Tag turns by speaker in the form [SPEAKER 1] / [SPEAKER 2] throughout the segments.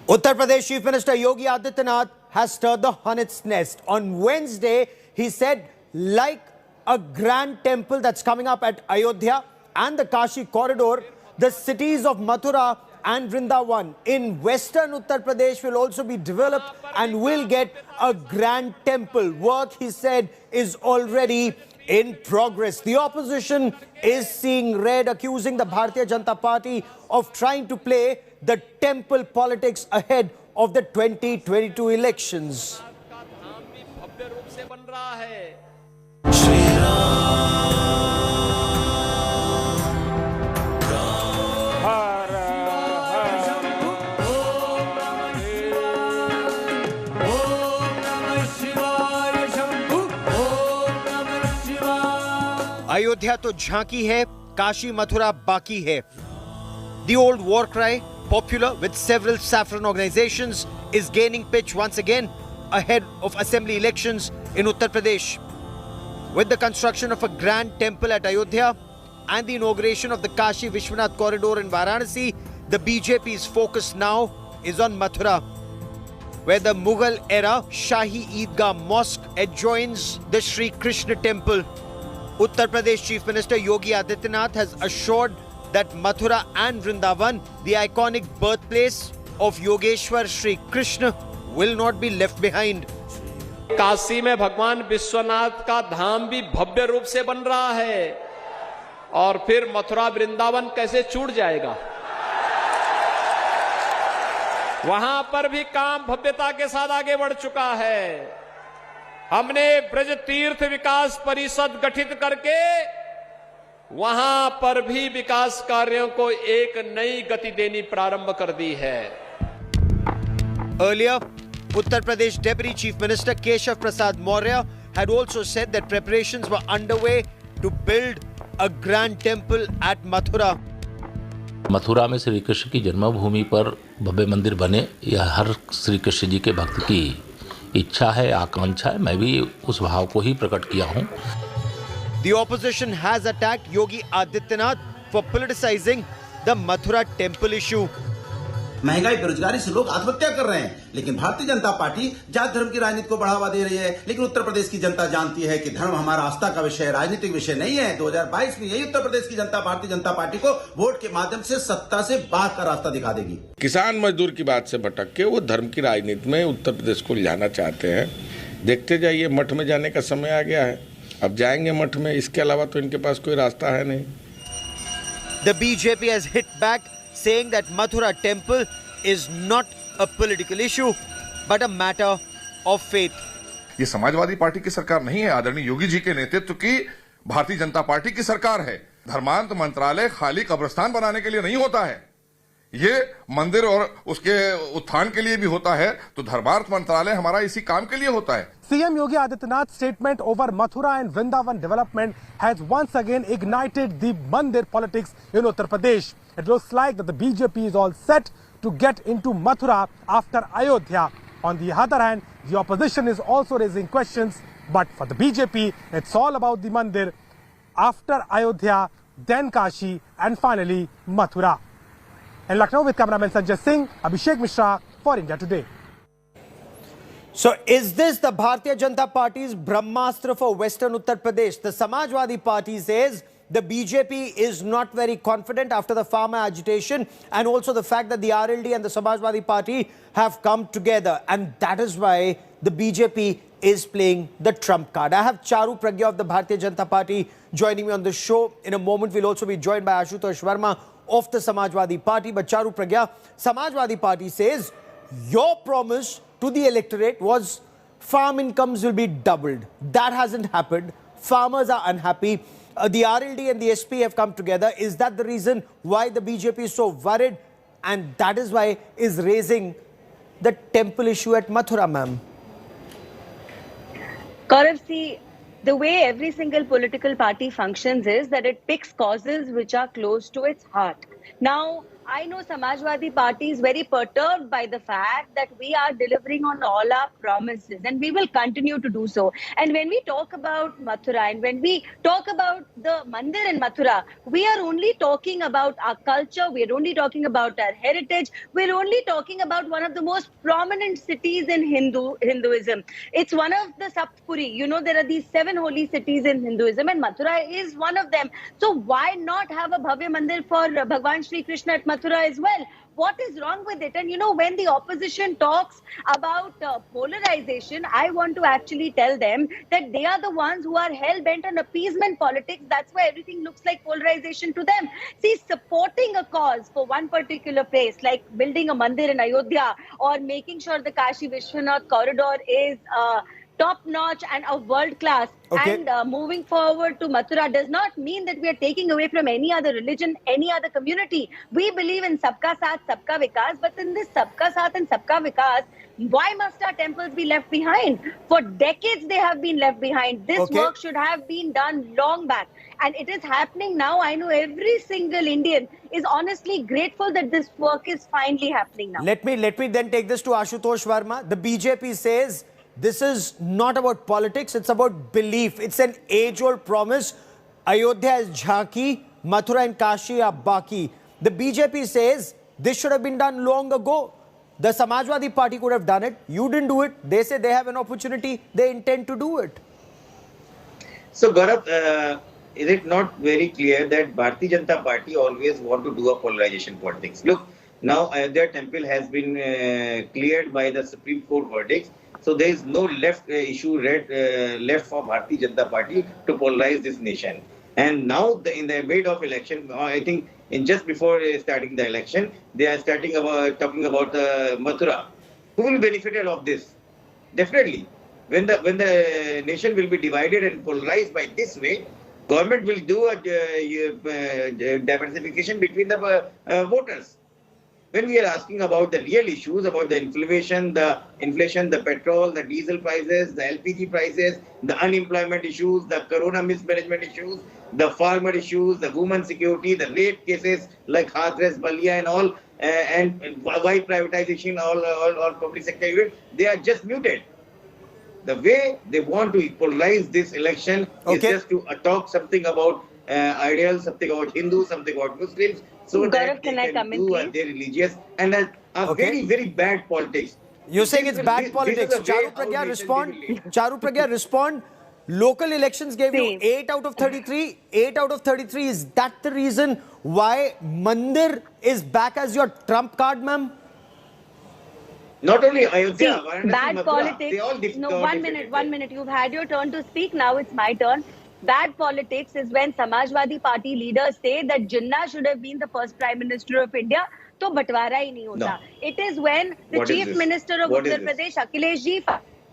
[SPEAKER 1] Uttar Pradesh Chief Minister Yogi Adityanath has stirred the hornet's nest. On Wednesday, he said, like a grand temple that's coming up at Ayodhya and the Kashi corridor, the cities of Mathura and Vrindavan in western Uttar Pradesh will also be developed and will get a grand temple. Work, he said, is already in progress. The opposition is seeing red, accusing the Bharatiya Janata Party of trying to play the temple politics ahead of the 2022 elections. Ayodhya तो झांकी है, काशी मथुरा बाकी है. The old war cry, popular with several saffron organizations, is gaining pitch once again ahead of assembly elections in Uttar Pradesh. With the construction of a grand temple at Ayodhya and the inauguration of the Kashi Vishwanath corridor in Varanasi, the BJP's focus now is on Mathura, where the Mughal-era Shahi Eidgah Mosque adjoins the Sri Krishna temple. Uttar Pradesh Chief Minister Yogi Adityanath has assured that Mathura and Vrindavan, the iconic birthplace of Yogeshwar Sri Krishna, will not be left behind.
[SPEAKER 2] Kashi में भगवान विश्वनाथ का धाम भी भव्य रूप से बन रहा है और फिर मथुरा वृंदावन कैसे छूट जाएगा. वहां पर भी काम भव्यता के साथ आगे बढ़ चुका है. हमने ब्रज तीर्थ विकास परिषद गठित करके वहां पर भी विकास कार्यों को एक नई गति देनी प्रारंभ कर दी है.
[SPEAKER 1] Earlier, Uttar Pradesh Deputy Chief Minister Keshav Prasad Maurya had also said that preparations were underway to build a grand temple at Mathura.
[SPEAKER 3] Mathura में श्री कृष्ण की जन्मभूमि पर भव्य मंदिर बने, यह हर श्री कृष्ण जी के भक्त की इच्छा है, आकांक्षा है. मैं भी उस भाव को ही प्रकट किया हूं.
[SPEAKER 1] The opposition has attacked Yogi Adityanath for politicizing the Mathura temple issue.
[SPEAKER 4] महंगाई बेरोजगारी से लोग आत्महत्या कर रहे हैं, लेकिन भारतीय जनता पार्टी जात धर्म की राजनीति को बढ़ावा दे रही है. लेकिन उत्तर प्रदेश की जनता जानती है कि धर्म हमारा आस्था का विषय है, राजनीतिक विषय नहीं है. 2022 में यही उत्तर प्रदेश की जनता भारतीय जनता पार्टी को वोट के माध्यम से सत्ता से बाहर का रास्ता दिखा देगी.
[SPEAKER 5] किसान मजदूर की बात से भटक के वो धर्म की राजनीति में उत्तर प्रदेश को ले जाना चाहते हैं. देखते जाइए, मठ में जाने का समय आ गया है. अब जाएंगे मठ में, इसके अलावा तो इनके पास कोई रास्ता है नहीं.
[SPEAKER 1] The BJP has hit back, saying that Mathura temple is not a political issue but a matter of faith.
[SPEAKER 6] ये समाजवादी पार्टी की सरकार नहीं है, आदरणीय योगी जी के नेतृत्व की भारतीय जनता पार्टी की सरकार है. धर्मांत मंत्रालय खाली कब्रिस्तान बनाने के लिए नहीं होता है, ये मंदिर और उसके उत्थान के लिए भी होता है. तो धर्मार्थ मंत्रालय हमारा इसी काम के लिए होता है.
[SPEAKER 7] CM Yogi Adityanath's statement over Mathura and Vrindavan development has once again ignited the mandir politics in Uttar Pradesh. It looks like that the BJP is all set to get into Mathura after Ayodhya. On the other hand, the opposition is also raising questions, but for the BJP, it's all about the mandir after Ayodhya, then Kashi, and finally Mathura. In Lucknow with cameraman Sanjay Singh, Abhishek Mishra for India Today.
[SPEAKER 1] So is this the Bharatiya Janata Party's Brahmastra for Western Uttar Pradesh? The Samajwadi Party says the BJP is not very confident after the farmer agitation and also the fact that the RLD and the Samajwadi Party have come together, and that is why the BJP is playing the trump card. I have Charu Pragya of the Bharatiya Janata Party joining me on the show. In a moment, we'll also be joined by Ashutosh Verma of the Samajwadi Party. But Charu Pragya, Samajwadi Party says your promise to the electorate was farm incomes will be doubled. That hasn't happened. Farmers are unhappy. The RLD and the SP have come together. Is that the reason why the BJP is so worried? And that is why is raising the temple issue at Mathura, ma'am?
[SPEAKER 8] Gaurav, see, the way every single political party functions is that it picks causes which are close to its heart. Now, I know Samajwadi Party is very perturbed by the fact that we are delivering on all our promises, and we will continue to do so. And when we talk about Mathura and when we talk about the Mandir in Mathura, we are only talking about our culture, we are only talking about our heritage, we're only talking about one of the most prominent cities in Hinduism. It's one of the Saptpuri. You know, there are these 7 holy cities in Hinduism, and Mathura is one of them. So why not have a Bhavya Mandir for Bhagwan Shri Krishna at Mathura as well? What is wrong with it? And you know, when the opposition talks about polarization, I want to actually tell them that they are the ones who are hell-bent on appeasement politics. That's why everything looks like polarization to them. See, supporting a cause for one particular place, like building a mandir in Ayodhya or making sure the Kashi Vishwanath corridor is top-notch and a world-class,
[SPEAKER 1] Okay.
[SPEAKER 8] and moving forward to Mathura does not mean that we are taking away from any other religion, any other community. We believe in Sabka Saath, Sabka Vikas, but in this Sabka Saath and Sabka Vikas, why must our temples be left behind? For decades they have been left behind. This
[SPEAKER 1] Okay.
[SPEAKER 8] work should have been done long back. And it is happening now. I know every single Indian is honestly grateful that this work is finally happening now.
[SPEAKER 1] Let me then take this to Ashutosh Verma. The BJP says this is not about politics, it's about belief. It's an age-old promise. Ayodhya is Jhanki, Mathura and Kashi are Baki. The BJP says this should have been done long ago. The Samajwadi Party could have done it. You didn't do it. They say they have an opportunity. They intend to do it.
[SPEAKER 9] So Gaurav, is it not very clear that Bharatiya Janata Party always want to do a polarization politics? Look, now Ayodhya temple has been cleared by the Supreme Court verdict. So there is no left issue left for Bharatiya Janata Party to polarize this nation. And now in the wait of election, I think in just before starting the election, they are talking about Mathura. Who will benefit of this? Definitely, when the nation will be divided and polarized by this way, government will do a diversification between the voters. When we are asking about the real issues, about the inflation, the petrol, the diesel prices, the LPG prices, the unemployment issues, the corona mismanagement issues, the farmer issues, the women security, the rape cases like Hathras, Balia and all, and why privatization, all public sector events, they are just muted. The way they want to polarize this election is just to talk something about ideals, something about Hindus, something about Muslims, so
[SPEAKER 8] Gaurav,
[SPEAKER 9] that they
[SPEAKER 8] can I
[SPEAKER 9] can
[SPEAKER 8] come in,
[SPEAKER 9] do
[SPEAKER 8] please?
[SPEAKER 9] their religious and very, very bad politics.
[SPEAKER 1] You're saying it's bad politics. Charu Pragya, respond. Local elections gave you 8 out of 33. 8 out of 33. Is that the reason why Mandir is back as your trump card, ma'am?
[SPEAKER 9] Not only Ayodhya,
[SPEAKER 8] See, bad politics. No, 1 minute, 1 minute. You've had your turn to speak. Now it's my turn. Bad politics is when Samajwadi Party leaders say that Jinnah should have been the first Prime Minister of India. तो बंटवारा ही नहीं होता. It is when the Chief Minister of Uttar Pradesh, Akhilesh ji,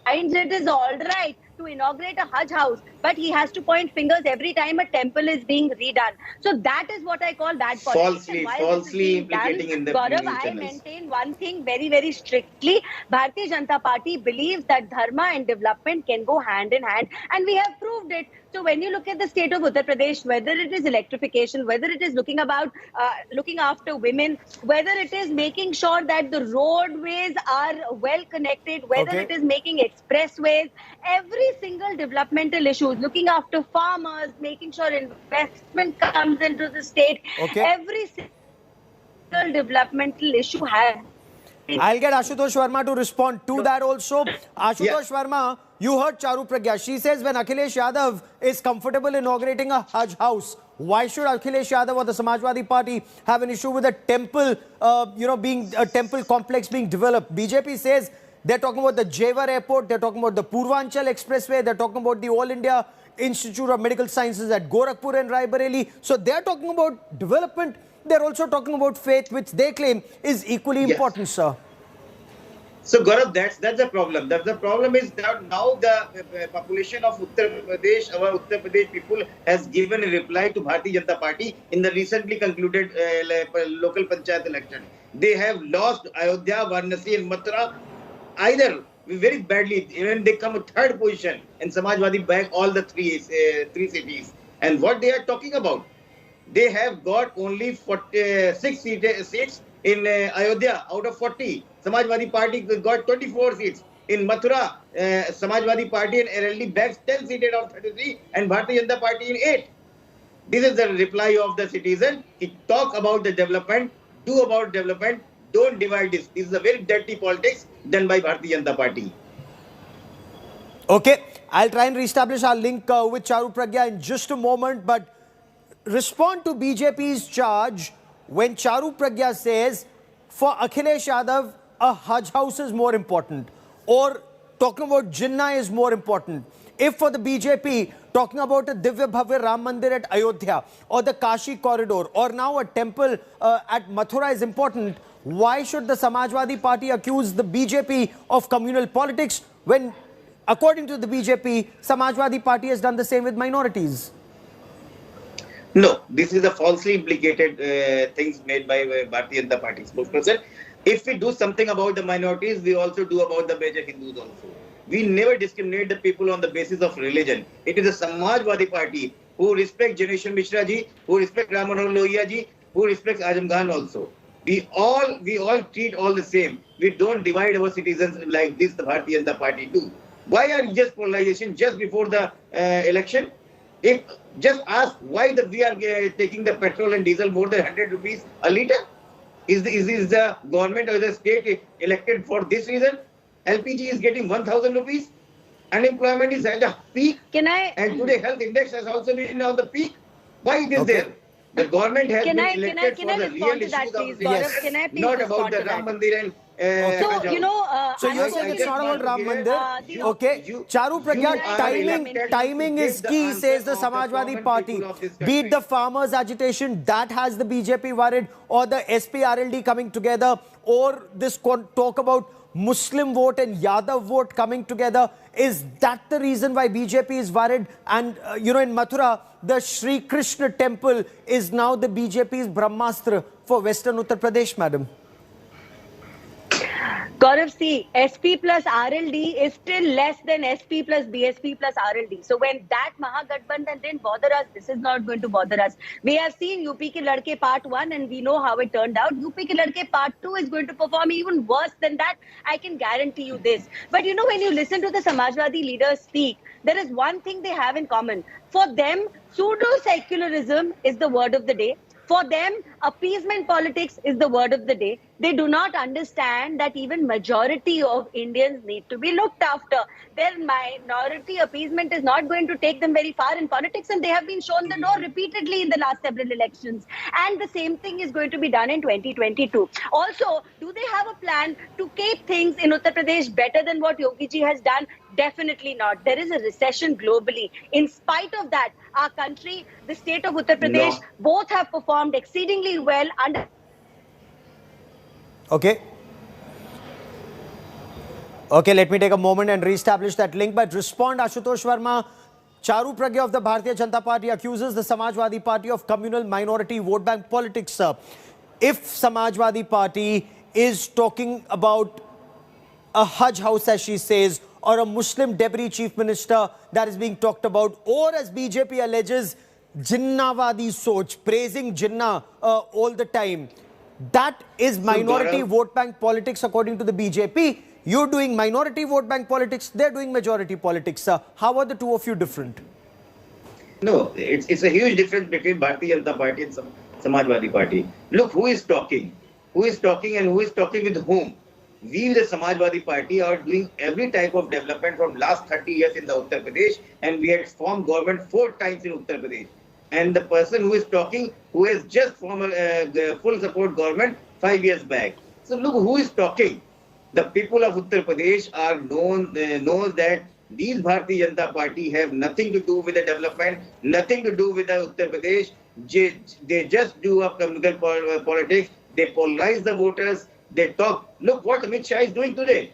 [SPEAKER 8] finds it is all right to inaugurate a Hajj house, but he has to point fingers every time a temple is being redone. So that is what I call bad politics.
[SPEAKER 9] Falsely implicating in the
[SPEAKER 8] Gaurav, I maintain one thing very, very strictly. Bharatiya Janata Party believes that dharma and development can go hand in hand, and we have proved it. So when you look at the state of Uttar Pradesh, whether it is electrification, whether it is looking after women, whether it is making sure that the roadways are well connected, whether it is making expressways, every single developmental issues, looking after farmers, making sure investment comes into the state, every single developmental issue has.
[SPEAKER 1] I'll get Ashutosh Verma to respond to that also. Ashutosh Verma, you heard Charu Pragya. She says when Akhilesh Yadav is comfortable inaugurating a Hajj house, why should Akhilesh Yadav or the Samajwadi Party have an issue with a temple, being a temple complex being developed? BJP says they're talking about the Jewar Airport, they're talking about the Purvanchal Expressway, they're talking about the All India Institute of Medical Sciences at Gorakhpur and Rai Bareli. So they're talking about development. They're also talking about faith, which they claim is equally important, sir.
[SPEAKER 9] So Gaurav, that's the problem. The problem is that now the population of Uttar Pradesh, our Uttar Pradesh people, has given a reply to Bharatiya Janata Party in the recently concluded local panchayat election. They have lost Ayodhya, Varanasi and Mathura either very badly. Even they come a third position, and Samajwadi back all the three cities. And what they are talking about? They have got only 46 seats in Ayodhya out of 40. Samajwadi Party got 24 seats. In Mathura, Samajwadi Party and LLD bags 10 seats out of 33 and Bharatiya Janata Party in 8. This is the reply of the citizen. Talk about the development, do about development, don't divide this. This is a very dirty politics done by Bharatiya Janata Party.
[SPEAKER 1] Okay, I'll try and reestablish our link with Charu Pragya in just a moment, but respond to BJP's charge when Charu Pragya says for Akhilesh Yadav, a Hajj house is more important, or talking about Jinnah is more important. If for the BJP, talking about a Divya Bhavya Ram Mandir at Ayodhya, or the Kashi corridor, or now a temple at Mathura is important, why should the Samajwadi Party accuse the BJP of communal politics when, according to the BJP, Samajwadi Party has done the same with minorities?
[SPEAKER 9] No, this is a falsely implicated things made by Bharatiya Janata Party spokesperson. If we do something about the minorities, we also do about the major Hindus also. We never discriminate the people on the basis of religion. It is a Samajwadi Party who respects Janesh Mishra ji, who respects Ram Manohar Lohia ji, who respects Azam Khan also. We all treat all the same. We don't divide our citizens like this the Bharatiya Janata Party do. Why are just polarization just before the election? If just ask why we are taking the petrol and diesel more than 100 rupees a litre? Is the government or the state elected for this reason? LPG is getting 1,000 rupees. Unemployment is at a peak. And today health index has also been on the peak. Why it is there? The government has been elected for the real issues of the
[SPEAKER 8] yes.
[SPEAKER 9] Not about the Ram Mandir and
[SPEAKER 8] so, you know...
[SPEAKER 1] so you're saying it's not about Ram Mandir? Okay. Charu Pragya, timing is key, says the Samajwadi Party. Be it the farmers' agitation, that has the BJP worried, or the SP-RLD coming together, or this talk about Muslim vote and Yadav vote coming together. Is that the reason why BJP is worried? And, you know, in Mathura, the Sri Krishna temple is now the BJP's Brahmastra for Western Uttar Pradesh, madam.
[SPEAKER 8] Gaurav, see, SP plus RLD is still less than SP plus BSP plus RLD. So when that Mahagathbandhan didn't bother us, this is not going to bother us. We have seen UP Ke Ladke Part 1 and we know how it turned out. UP Ke Ladke Part 2 is going to perform even worse than that. I can guarantee you this. But you know, when you listen to the Samajwadi leaders speak, there is one thing they have in common. For them, pseudo-secularism is the word of the day. For them, appeasement politics is the word of the day. They do not understand that even majority of Indians need to be looked after. Their minority appeasement is not going to take them very far in politics, and they have been shown the door repeatedly in the last several elections. And the same thing is going to be done in 2022. Also, do they have a plan to keep things in Uttar Pradesh better than what Yogi ji has done? Definitely not. There is a recession globally. In spite of that, our country, the state of Uttar Pradesh, both have performed exceedingly well under...
[SPEAKER 1] Okay. Okay, let me take a moment and re-establish that link. But respond, Ashutosh Verma. Charu Pragya of the Bharatiya Janata Party accuses the Samajwadi Party of communal minority vote bank politics, sir. If Samajwadi Party is talking about a Hajj house, as she says, or a Muslim deputy chief minister that is being talked about, or as BJP alleges, Jinnawadi Soch, praising Jinnah all the time. That is minority vote bank politics according to the BJP. You're doing minority vote bank politics, they're doing majority politics. How are the two of you different?
[SPEAKER 9] No, it's a huge difference between Bharatiya Janata Party and Samajwadi Party. Look, who is talking? Who is talking and who is talking with whom? We, the Samajwadi Party, are doing every type of development from last 30 years in the Uttar Pradesh, and we had formed government 4 times in Uttar Pradesh. And the person who is talking, who has just formed the full support government 5 years back. So look who is talking. The people of Uttar Pradesh are knows that these Bharatiya Janata Party have nothing to do with the development, nothing to do with the Uttar Pradesh. They just do a communal politics. They polarize the voters. They talk. Look what Amit Shah is doing today.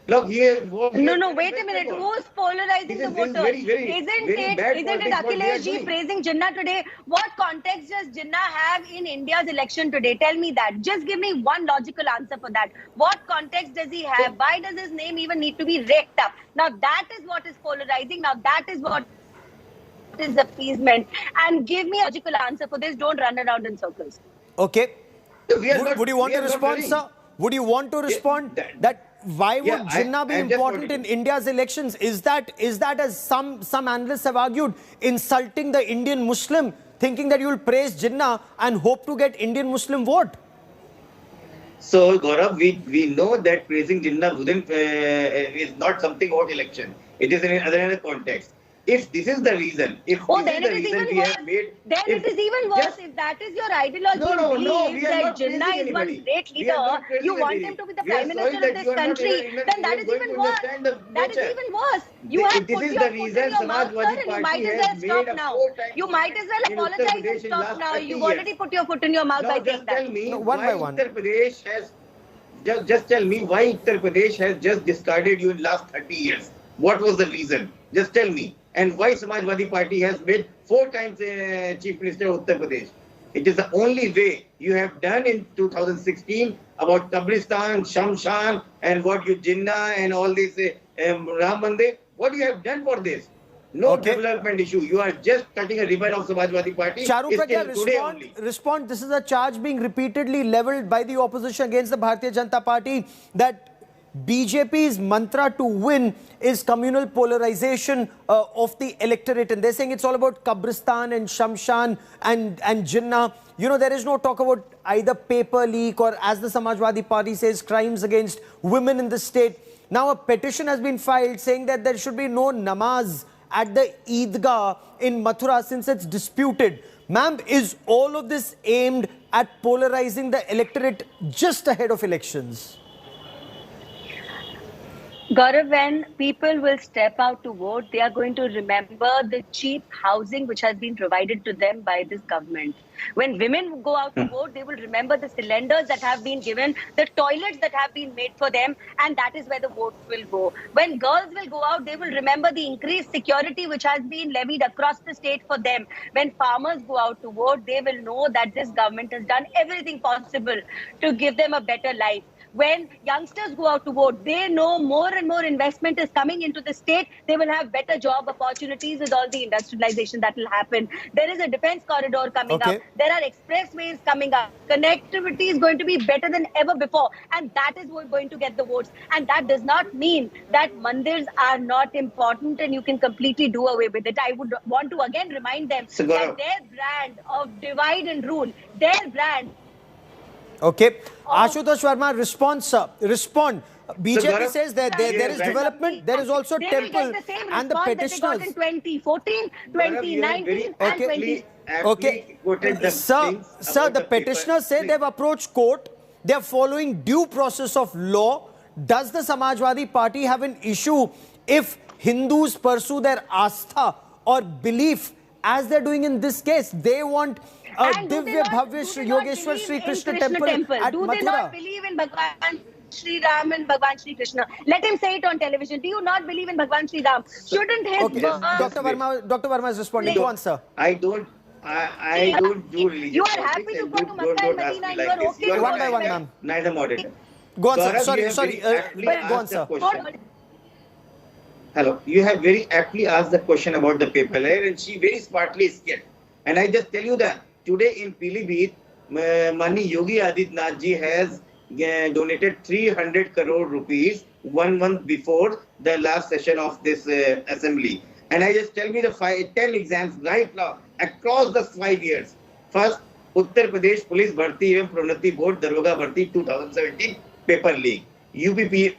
[SPEAKER 9] Look here.
[SPEAKER 8] No, wait a minute. Who's polarizing the voters? Isn't it Akhilesh ji praising Jinnah today? What context does Jinnah have in India's election today? Tell me that. Just give me one logical answer for that. What context does he have? Why does his name even need to be raked up? Now that is what is polarizing. Now that is what... is appeasement? And give me a logical answer for this. Don't run around in circles.
[SPEAKER 1] Okay.
[SPEAKER 9] We are not-
[SPEAKER 1] Would you want
[SPEAKER 9] we
[SPEAKER 1] to
[SPEAKER 9] are not
[SPEAKER 1] respond,
[SPEAKER 9] running.
[SPEAKER 1] sir? Would you want to respond
[SPEAKER 9] that-
[SPEAKER 1] that why would
[SPEAKER 9] Yeah,
[SPEAKER 1] Jinnah be
[SPEAKER 9] I just
[SPEAKER 1] important
[SPEAKER 9] wanted
[SPEAKER 1] in
[SPEAKER 9] to-
[SPEAKER 1] India's elections? Is that as some analysts have argued, insulting the Indian Muslim, thinking that you will praise Jinnah and hope to get Indian Muslim vote?
[SPEAKER 9] So, Gaurav, we know that praising Jinnah wouldn't, is not something about election. It is in another context. If this is the reason, if
[SPEAKER 8] Oh,
[SPEAKER 9] this
[SPEAKER 8] then
[SPEAKER 9] is
[SPEAKER 8] it
[SPEAKER 9] the
[SPEAKER 8] is
[SPEAKER 9] reason
[SPEAKER 8] even
[SPEAKER 9] we
[SPEAKER 8] worse.
[SPEAKER 9] have made,
[SPEAKER 8] Then it is even worse. If that is your ideology,
[SPEAKER 9] No,
[SPEAKER 8] belief
[SPEAKER 9] we are
[SPEAKER 8] that
[SPEAKER 9] not praising
[SPEAKER 8] Jinnah is one
[SPEAKER 9] anybody.
[SPEAKER 8] great
[SPEAKER 9] We are
[SPEAKER 8] leader,
[SPEAKER 9] not praising
[SPEAKER 8] you want
[SPEAKER 9] anybody.
[SPEAKER 8] him to be the
[SPEAKER 9] We are
[SPEAKER 8] Prime
[SPEAKER 9] sorry
[SPEAKER 8] Minister
[SPEAKER 9] that
[SPEAKER 8] of this
[SPEAKER 9] you are not
[SPEAKER 8] country,
[SPEAKER 9] even
[SPEAKER 8] then that is
[SPEAKER 9] going
[SPEAKER 8] even
[SPEAKER 9] to
[SPEAKER 8] worse.
[SPEAKER 9] understand the
[SPEAKER 8] That is
[SPEAKER 9] nature.
[SPEAKER 8] even worse. You have
[SPEAKER 9] This
[SPEAKER 8] put
[SPEAKER 9] is
[SPEAKER 8] your
[SPEAKER 9] the
[SPEAKER 8] foot
[SPEAKER 9] reason
[SPEAKER 8] in your mouth, sir,
[SPEAKER 9] Samajwadi
[SPEAKER 8] and you
[SPEAKER 9] Party
[SPEAKER 8] might as
[SPEAKER 9] has
[SPEAKER 8] well stop
[SPEAKER 9] made a
[SPEAKER 8] now.
[SPEAKER 9] 4 times
[SPEAKER 8] You might as well
[SPEAKER 9] in Uttar
[SPEAKER 8] apologize and
[SPEAKER 9] Pradesh in
[SPEAKER 8] stop
[SPEAKER 9] last
[SPEAKER 8] now.
[SPEAKER 9] 30
[SPEAKER 8] You've
[SPEAKER 9] years.
[SPEAKER 8] already put your foot in your mouth
[SPEAKER 9] Now
[SPEAKER 8] by
[SPEAKER 9] just
[SPEAKER 8] saying
[SPEAKER 9] tell
[SPEAKER 8] that.
[SPEAKER 9] me
[SPEAKER 1] No, one
[SPEAKER 9] why
[SPEAKER 1] by one.
[SPEAKER 9] Uttar Pradesh has just tell me why Uttar Pradesh has just discarded you in last 30 years. What was the reason? Just tell me. And why Samajwadi Party has made 4 times Chief Minister of Uttar Pradesh. It is the only way you have done in 2016 about Kabristan, Shamshan, and what you Jinnah and all this Ram Mandir. What you have done for this? No
[SPEAKER 1] Okay.
[SPEAKER 9] development issue. You are just cutting a ribbon of Samajwadi Party.
[SPEAKER 1] Charu
[SPEAKER 9] It's
[SPEAKER 1] Pragya,
[SPEAKER 9] till today only.
[SPEAKER 1] respond. This is a charge being repeatedly leveled by the opposition against the Bharatiya Janata Party that BJP's mantra to win is communal polarization of the electorate. And they're saying it's all about Kabristan and Shamshan and Jinnah. You know, there is no talk about either paper leak or, as the Samajwadi Party says, crimes against women in the state. Now a petition has been filed saying that there should be no namaz at the Eidgah in Mathura since it's disputed. Ma'am, is all of this aimed at polarizing the electorate just ahead of elections?
[SPEAKER 8] Gaurav, when people will step out to vote, they are going to remember the cheap housing which has been provided to them by this government. When women go out to vote, they will remember the cylinders that have been given, the toilets that have been made for them, and that is where the vote will go. When girls will go out, they will remember the increased security which has been levied across the state for them. When farmers go out to vote, they will know that this government has done everything possible to give them a better life. When youngsters go out to vote, they know more and more investment is coming into the state. They will have better job opportunities with all the industrialization that will happen. There is a defense corridor coming
[SPEAKER 1] Okay.
[SPEAKER 8] up. There are expressways coming up. Connectivity is going to be better than ever before. And that is what's going to get the votes. And that does not mean that mandirs are not important and you can completely do away with it. I would want to again remind them
[SPEAKER 9] So,
[SPEAKER 8] that
[SPEAKER 9] Gaurav.
[SPEAKER 8] their brand of divide and rule, their brand
[SPEAKER 1] Okay. Ashutosh Verma, response, sir. Respond. BJP
[SPEAKER 9] Gaurav,
[SPEAKER 1] says that there is
[SPEAKER 9] right.
[SPEAKER 1] development, there is also
[SPEAKER 8] they
[SPEAKER 1] temple
[SPEAKER 8] will get the same
[SPEAKER 1] and the
[SPEAKER 8] response that they got
[SPEAKER 1] petitioners.
[SPEAKER 8] in 2014, 2019 and 20.
[SPEAKER 1] Okay. Sir, the petitioners say they've approached court. They're following due process of law. Does the Samajwadi Party have an issue if Hindus pursue their astha or belief as they're doing in this case? They want a
[SPEAKER 8] And do they
[SPEAKER 1] Divya
[SPEAKER 8] not-
[SPEAKER 1] Bhavya
[SPEAKER 8] do they
[SPEAKER 1] Shri
[SPEAKER 8] not
[SPEAKER 1] Yogeshwar
[SPEAKER 8] believe
[SPEAKER 1] Shri
[SPEAKER 8] in
[SPEAKER 1] Krishna
[SPEAKER 8] Krishna
[SPEAKER 1] temple at
[SPEAKER 8] Do they
[SPEAKER 1] Mathura.
[SPEAKER 8] not believe in Bhagwan Shri Ram and Bhagwan Shri Krishna? Let him say it on television. Do you not believe in Bhagwan Shri Ram? Shouldn't his
[SPEAKER 1] Okay.
[SPEAKER 8] birth-
[SPEAKER 1] Dr. Verma is responding. Go on, sir.
[SPEAKER 9] I don't do religious
[SPEAKER 8] You are
[SPEAKER 9] politics
[SPEAKER 8] happy to
[SPEAKER 9] and
[SPEAKER 8] go to
[SPEAKER 9] don't
[SPEAKER 8] Makkah and
[SPEAKER 9] ask
[SPEAKER 8] Medina
[SPEAKER 9] me
[SPEAKER 8] and
[SPEAKER 9] like
[SPEAKER 8] you are
[SPEAKER 9] this.
[SPEAKER 8] okay
[SPEAKER 9] You are
[SPEAKER 8] to
[SPEAKER 1] One
[SPEAKER 9] not
[SPEAKER 1] by one,
[SPEAKER 9] neither-
[SPEAKER 1] ma'am.
[SPEAKER 9] Neither moderator.
[SPEAKER 1] Go on, sir.
[SPEAKER 9] Gaurav,
[SPEAKER 1] Sorry,
[SPEAKER 9] you have
[SPEAKER 1] sorry.
[SPEAKER 9] very aptly
[SPEAKER 1] Go on,
[SPEAKER 9] asked the
[SPEAKER 1] sir.
[SPEAKER 9] question. Hello. You have very aptly asked the question about the paper layer and she very smartly skipped. And I just tell you that today in Pilibhit, Mani Yogi Adityanath ji has donated 300 crore rupees 1 month before the last session of this assembly. And I just tell me the 10 exams right now across the 5 years. First, Uttar Pradesh Police Bharti एवं प्रोन्नति Board Daroga Bharti 2017 paper leak. UP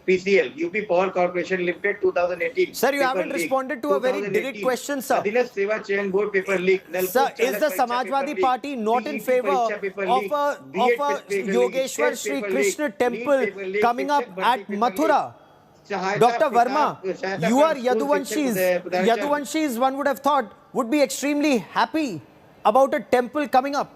[SPEAKER 9] PCL, UP Power Corporation Limited 2018.
[SPEAKER 1] Sir, you
[SPEAKER 9] paper
[SPEAKER 1] haven't
[SPEAKER 9] leak.
[SPEAKER 1] responded to a very direct
[SPEAKER 9] 2018,
[SPEAKER 1] question, sir.
[SPEAKER 9] Adhinas Seva Chayan Board paper leak. Nalkur
[SPEAKER 1] Sir, is
[SPEAKER 9] Chalak
[SPEAKER 1] the
[SPEAKER 9] Pariksha
[SPEAKER 1] Samajwadi
[SPEAKER 9] paper
[SPEAKER 1] Party
[SPEAKER 9] leak.
[SPEAKER 1] not in
[SPEAKER 9] DET
[SPEAKER 1] favor
[SPEAKER 9] Pariksha paper
[SPEAKER 1] of
[SPEAKER 9] leak.
[SPEAKER 1] a
[SPEAKER 9] BEd paper leak.
[SPEAKER 1] Yogeshwar
[SPEAKER 9] Test
[SPEAKER 1] Shri
[SPEAKER 9] paper
[SPEAKER 1] Krishna
[SPEAKER 9] leak.
[SPEAKER 1] temple
[SPEAKER 9] NEET paper leak.
[SPEAKER 1] coming up
[SPEAKER 9] Shiksha Bharti
[SPEAKER 1] at
[SPEAKER 9] paper
[SPEAKER 1] Mathura?
[SPEAKER 9] leak. Sahayata
[SPEAKER 1] Dr.
[SPEAKER 9] Pradhan-
[SPEAKER 1] Verma,
[SPEAKER 9] Sahayata
[SPEAKER 1] you are
[SPEAKER 9] Pradhan School
[SPEAKER 1] Yaduvanshis.
[SPEAKER 9] Shiksha Pradhan-
[SPEAKER 1] Yaduvanshis, one would have thought, would be extremely happy about a temple coming up.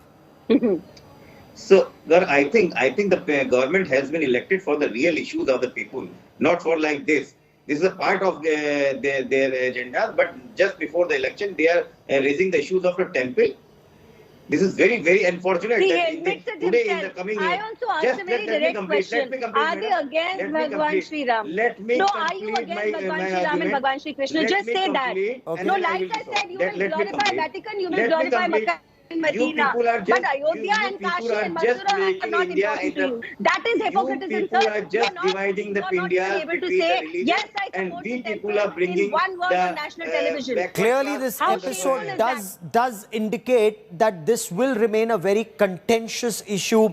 [SPEAKER 9] So, I think the government has been elected for the real issues of the people, not for like this. This is a part of their agenda, but just before the election, they are raising the issues of the temple. This is very, very unfortunate.
[SPEAKER 8] He
[SPEAKER 9] that
[SPEAKER 8] admits it
[SPEAKER 9] today in
[SPEAKER 8] himself.
[SPEAKER 9] the coming
[SPEAKER 8] I
[SPEAKER 9] year.
[SPEAKER 8] also asked
[SPEAKER 9] Just
[SPEAKER 8] a very
[SPEAKER 9] let me
[SPEAKER 8] direct
[SPEAKER 9] complete,
[SPEAKER 8] question.
[SPEAKER 9] let me complete,
[SPEAKER 8] Are they
[SPEAKER 9] madam.
[SPEAKER 8] against
[SPEAKER 9] Let me
[SPEAKER 8] Bhagwan
[SPEAKER 9] complete.
[SPEAKER 8] Sri Ram?
[SPEAKER 9] Let me
[SPEAKER 8] No, are you
[SPEAKER 9] complete
[SPEAKER 8] against Bhagwan
[SPEAKER 9] my
[SPEAKER 8] Sri Ram and
[SPEAKER 9] argument.
[SPEAKER 8] Bhagwan Sri Krishna?
[SPEAKER 9] Let
[SPEAKER 8] Just
[SPEAKER 9] me
[SPEAKER 8] say that.
[SPEAKER 9] complete, and
[SPEAKER 8] No,
[SPEAKER 9] then I
[SPEAKER 8] like
[SPEAKER 9] will
[SPEAKER 8] I said, you
[SPEAKER 9] that
[SPEAKER 8] will
[SPEAKER 9] let me
[SPEAKER 8] glorify
[SPEAKER 9] complete.
[SPEAKER 8] Vatican, you will
[SPEAKER 9] Let me
[SPEAKER 8] glorify
[SPEAKER 9] complete.
[SPEAKER 8] Makkah and
[SPEAKER 9] You
[SPEAKER 8] Medina.
[SPEAKER 9] people are just,
[SPEAKER 8] But Ayodhya
[SPEAKER 9] you
[SPEAKER 8] and
[SPEAKER 9] people
[SPEAKER 8] Kashi
[SPEAKER 9] are
[SPEAKER 8] and
[SPEAKER 9] just
[SPEAKER 8] Mathura are
[SPEAKER 9] making
[SPEAKER 8] not
[SPEAKER 9] India
[SPEAKER 8] important to
[SPEAKER 9] into,
[SPEAKER 8] you. That is
[SPEAKER 9] you
[SPEAKER 8] hypocriticism,
[SPEAKER 9] people
[SPEAKER 8] sir.
[SPEAKER 9] are
[SPEAKER 8] You
[SPEAKER 9] just
[SPEAKER 8] are not
[SPEAKER 9] dividing the
[SPEAKER 8] even
[SPEAKER 9] India
[SPEAKER 8] able to
[SPEAKER 9] between the
[SPEAKER 8] say,
[SPEAKER 9] religion,
[SPEAKER 8] yes, I
[SPEAKER 9] and
[SPEAKER 8] support
[SPEAKER 9] we
[SPEAKER 8] the
[SPEAKER 9] people
[SPEAKER 8] temple
[SPEAKER 9] are bringing
[SPEAKER 8] in one word on national television.
[SPEAKER 9] backward
[SPEAKER 1] Clearly,
[SPEAKER 9] class
[SPEAKER 1] this
[SPEAKER 8] How
[SPEAKER 9] to the
[SPEAKER 1] episode
[SPEAKER 8] shameful is that?
[SPEAKER 1] does indicate that this will remain a very contentious issue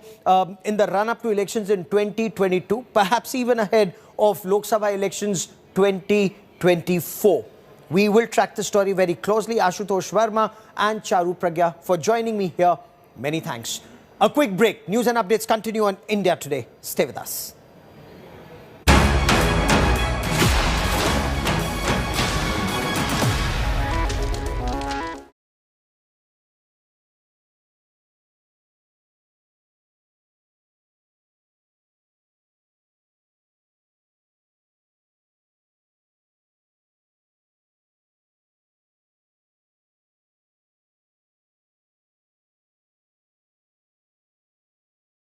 [SPEAKER 1] in the run-up to elections in 2022, perhaps even ahead of Lok Sabha elections 2024. We will track the story very closely. Ashutosh Verma and Charu Pragya for joining me here. Many thanks. A quick break. News and updates continue on India Today. Stay with us.